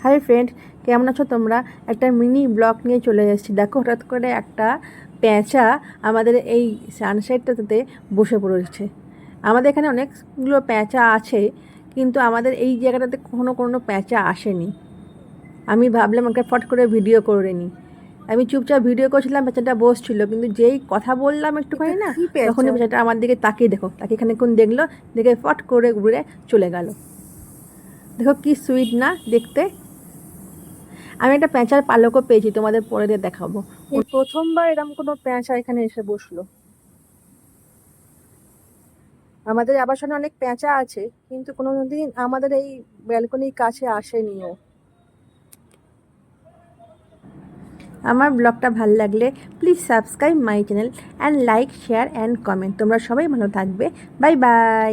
Hi friend, কেমন আছো তোমরা? একটা মিনি ব্লগ নিয়ে চলে এসেছি। দেখো, হঠাৎ করে একটা পেঁচা আমাদের এই সানসাইডটাতে বসে পড়েছে। আমাদের এখানে অনেকগুলো পেঁচা আছে, কিন্তু আমাদের এই জায়গাটাতে কখনো কোনো পেঁচা আসেনি। আমি ভাবলাম ওকে ফট করে ভিডিও করে নিই। আমি চুপচাপ ভিডিও করছিলাম, পেঁচাটা বসছিল, কিন্তু যেই কথা বললাম একটুখানি না, তখনই পেঁচাটা আমার দিকে তাকিয়ে খানিকক্ষণ দেখলো, দেখে ফট করে ঘুরে চলে গেল। দেখো কি সুইট না দেখতে। আমি একটা পেঁচার পালকও পেয়েছি, তোমাদের পরে দিয়ে দেখাবো। এই প্রথমবার এরকম কোনো পেঁচা এখানে এসে বসলো। আমাদের আবাসনে অনেক পেঁচা আছে, কিন্তু কোনোদিন আমাদের এই ব্যালকনির কাছে আসেনিও। আমার ব্লগটা ভালো লাগলে please subscribe my channel and like, share and comment. তোমরা সবাই ভালো থাকবে। Bye bye.